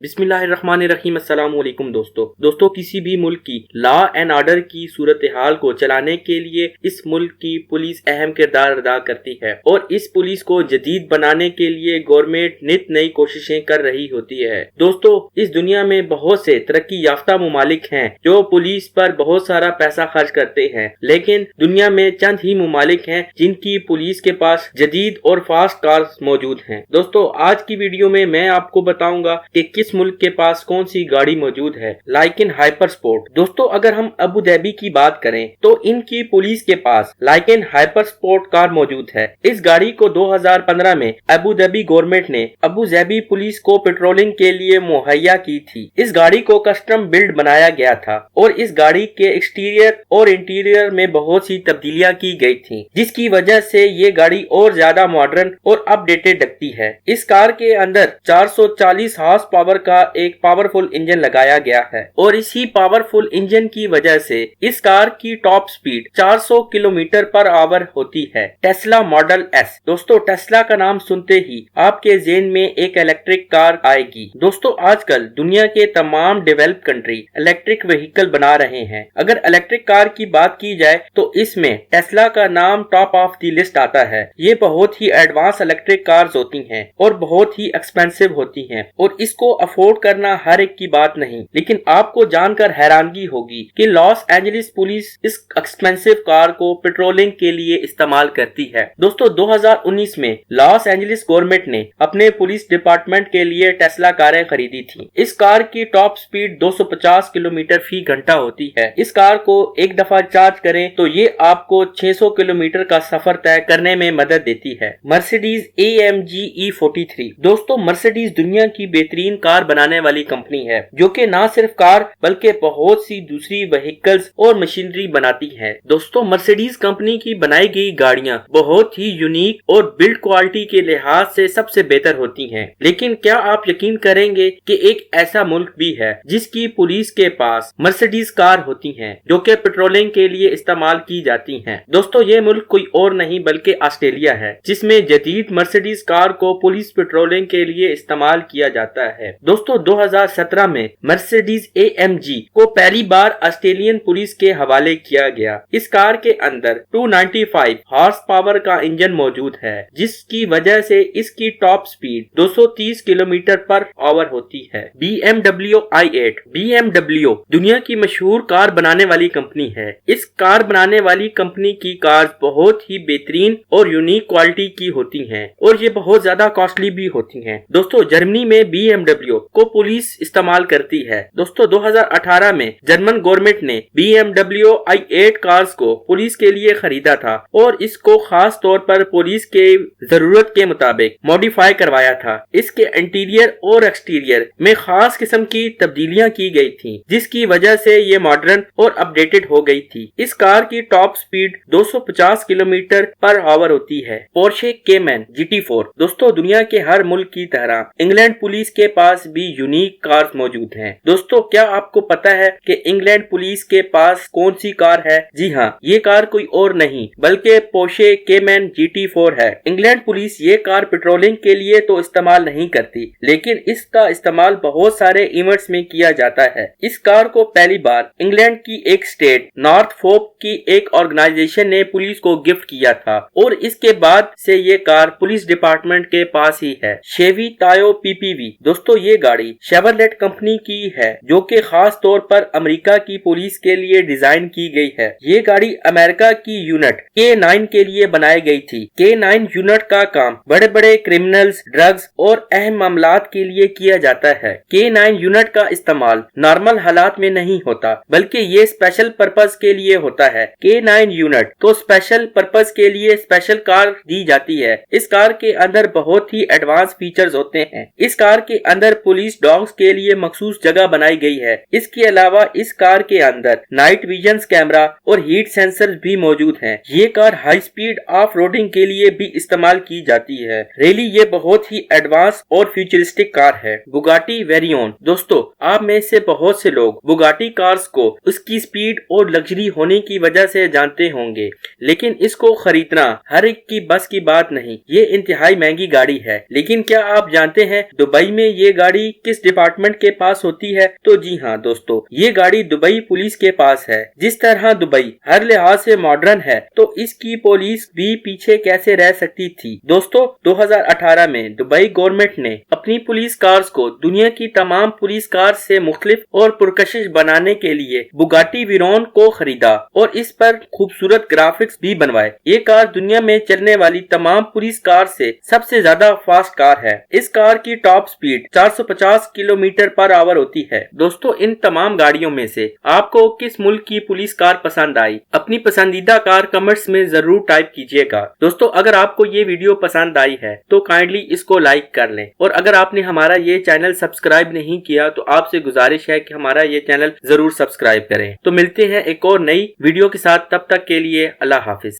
बिस्मिल्लाहिर्रहमानिर्रहीम। अस्सलाम वालेकुम दोस्तों किसी भी मुल्क की लॉ एंड ऑर्डर की सूरत हाल को चलाने के लिए इस मुल्क की पुलिस अहम किरदार अदा करती है और इस पुलिस को जदीद बनाने के लिए गवर्नमेंट नित नई कोशिशें कर रही होती है। दोस्तों, इस दुनिया में बहुत से तरक्की याफ्ता मुमालिक हैं जो पुलिस पर बहुत सारा पैसा खर्च करते हैं, लेकिन दुनिया में चंद ही मुमालिक हैं जिनकी पुलिस के पास जदीद और फास्ट कार्स मौजूद हैं। दोस्तों, आज की वीडियो में मैं आपको बताऊंगा कि किस मुल्क के पास कौन सी गाड़ी मौजूद है। Lykan hyper sport. दोस्तों, अगर हम अबू धाबी की बात करें तो इनकी पुलिस के पास लाइकन हाइपर स्पोर्ट कार मौजूद है। इस गाड़ी को 2015 में अबू धाबी गवर्नमेंट ने अबू धाबी पुलिस को पेट्रोलिंग के लिए मुहैया की थी। इस गाड़ी को कस्टम बिल्ड बनाया गया था और इस गाड़ी के एक्सटीरियर और इंटीरियर में बहुत सी तब्दीलियां की गई थी, जिसकी वजह से ये गाड़ी और ज्यादा मॉडर्न और अपडेटेड लगती है। इस कार के अंदर 440 हॉर्स पावर का एक पावरफुल इंजन लगाया गया है और इसी पावरफुल इंजन की वजह से इस कार की top speed 400 kilometre per hour होती है। Tesla model S. दोस्तों, टेस्ला का नाम सुनते ही आपके ज़हन में एक इलेक्ट्रिक कार आएगी। दोस्तों, आजकल दुनिया के तमाम डेवलप कंट्री इलेक्ट्रिक व्हीकल बना रहे हैं। अगर इलेक्ट्रिक कार की बात की जाए तो इसमें टेस्ला का नाम टॉप ऑफ द लिस्ट आता है। ये बहुत ही एडवांस इलेक्ट्रिक कार्स होती हैं और बहुत ही एक्सपेंसिव होती हैं और इसको अफोर्ड करना हर एक की बात नहीं, लेकिन आपको जानकर हैरानगी होगी कि लॉस एंजलिस पुलिस इस एक्सपेंसिव कार को पेट्रोलिंग के लिए इस्तेमाल करती है। दोस्तों, 2019 में लॉस एंजलिस गवर्नमेंट ने अपने पुलिस डिपार्टमेंट के लिए टेस्ला कारें खरीदी थी। इस कार की टॉप स्पीड 250 किलोमीटर फी घंटा होती है। इस कार को एक दफा चार्ज करें तो ये आपको 600 किलोमीटर का सफर तय करने में मदद देती है। Mercedes AMG E43। दोस्तों, मर्सिडीज दुनिया की बेहतरीन कार बनाने वाली कंपनी है जो कि न सिर्फ कार बल्कि बहुत सी दूसरी व्हीकल्स और मशीनरी बनाती है। दोस्तों, मर्सिडीज कंपनी की बनाई गई गाड़ियां बहुत ही यूनिक और बिल्ड क्वालिटी के लिहाज से सबसे बेहतर होती हैं। लेकिन क्या आप यकीन करेंगे कि एक ऐसा मुल्क भी है जिसकी पुलिस के पास मर्सिडीज कार होती हैं जो कि पेट्रोलिंग के लिए इस्तेमाल की जाती हैं। दोस्तों, ये मुल्क कोई और नहीं बल्कि ऑस्ट्रेलिया है, जिसमें जदीद मर्सिडीज कार को पुलिस पेट्रोलिंग के लिए इस्तेमाल किया जाता है। दोस्तों, 2017 में मर्सिडीज AMG को पहली बार ऑस्ट्रेलियन पुलिस के हवाले किया गया। इस कार के अंदर 295 हॉर्स पावर का इंजन मौजूद है, जिसकी वजह से इसकी top speed 230 kilometre per hour होती है। BMW i8। BMW दुनिया की मशहूर कार बनाने वाली कंपनी है। इस कार बनाने वाली कंपनी की कार बहुत ही बेहतरीन और यूनिक क्वालिटी की होती हैं और ये बहुत ज्यादा कॉस्टली भी होती हैं। दोस्तों, जर्मनी में BMW को पुलिस इस्तेमाल करती है। दोस्तों, 2018 में जर्मन गवर्नमेंट ने BMW i8 कार्स को पुलिस के लिए खरीदा था और इसको खास तौर पर पुलिस के जरूरत के मुताबिक मॉडिफाई करवाया था। इसके इंटीरियर और एक्सटीरियर में खास किस्म की तब्दीलियां की गई थी, जिसकी वजह से ये मॉडर्न और अपडेटेड हो गई थी। इस कार की top speed 250 kilometre per hour होती है। Porsche Cayman GT4। दोस्तों, दुनिया के हर मुल्क की तरह इंग्लैंड पुलिस के पास भी यूनिक कार्स मौजूद हैं। दोस्तों, क्या आपको पता है कि इंग्लैंड पुलिस के पास कौन सी कार है? जी हाँ, ये कार कोई और नहीं बल्कि पोर्शे केमैन GT4 है। इंग्लैंड पुलिस ये कार पेट्रोलिंग के लिए तो इस्तेमाल नहीं करती, लेकिन इसका इस्तेमाल बहुत सारे इवेंट्स में किया जाता है। इस कार को पहली बार इंग्लैंड की एक स्टेट नॉर्थफोक की एक ऑर्गेनाइजेशन ने पुलिस को गिफ्ट किया था और इसके बाद से ये कार पुलिस डिपार्टमेंट के पास ही है। शेवी तायो PPV। दोस्तों, ये गाड़ी शेवरलेट कंपनी की है जो कि खास तौर पर अमेरिका की पुलिस के लिए डिजाइन की गई है। ये गाड़ी अमेरिका की यूनिट K9 के लिए बनाई गई थी। K9 यूनिट का काम बड़े बड़े क्रिमिनल्स, ड्रग्स और अहम मामलात के लिए किया जाता है। K9 यूनिट का इस्तेमाल नॉर्मल हालात में नहीं होता बल्कि ये स्पेशल पर्पज के लिए होता है। K9 यूनिट को स्पेशल पर्पज के लिए स्पेशल कार दी जाती है। इस कार के अंदर बहुत ही एडवांस फीचर्स होते हैं। इस कार के अंदर पुलिस डॉग्स के लिए मखसूस जगह बनाई गई है। इसके अलावा इस कार के अंदर नाइट विजन कैमरा और हीट सेंसर भी मौजूद हैं। ये car high speed off roading के लिए भी इस्तेमाल की जाती है। रियली ये बहुत ही एडवांस और फ्यूचरिस्टिक कार है। बुगाटी वेरियोन। दोस्तों, आप में से बहुत से लोग बुगाटी कार्स को उसकी स्पीड और लग्जरी होने की वजह से जानते होंगे, लेकिन इसको खरीदना हर एक की बस की बात नहीं। ये इंतहाई महंगी गाड़ी है। लेकिन क्या आप जानते हैं दुबई में ये गाड़ी गाड़ी किस डिपार्टमेंट के पास होती है? तो जी हाँ दोस्तों, ये गाड़ी दुबई पुलिस के पास है। जिस तरह दुबई हर लिहाज से मॉडर्न है, तो इसकी पुलिस भी पीछे कैसे रह सकती थी। दोस्तों 2018 में दुबई गवर्नमेंट ने अपनी पुलिस कार्स को दुनिया की तमाम पुलिस कार से मुख्तलिफ और पुरकशिश बनाने के लिए बुगाटी वीरॉन को खरीदा और इस पर खूबसूरत ग्राफिक्स भी बनवाए। ये कार दुनिया में चलने वाली तमाम पुलिस कार से सबसे ज्यादा फास्ट कार है। इस कार की top speed 450 kilometre per hour होती है। दोस्तों इन तमाम गाड़ियों में से आपको किस मुल्क की पुलिस कार पसंद आई? अपनी पसंदीदा कार कमेंट्स में जरूर टाइप कीजिएगा। दोस्तों अगर आपको ये वीडियो पसंद आई है तो काइंडली इसको लाइक कर लें, और अगर आपने हमारा ये चैनल सब्सक्राइब नहीं किया तो आपसे गुजारिश है कि हमारा ये चैनल जरूर सब्सक्राइब करें। तो मिलते हैं एक और नई वीडियो के साथ, तब तक के लिए अल्लाह हाफिज।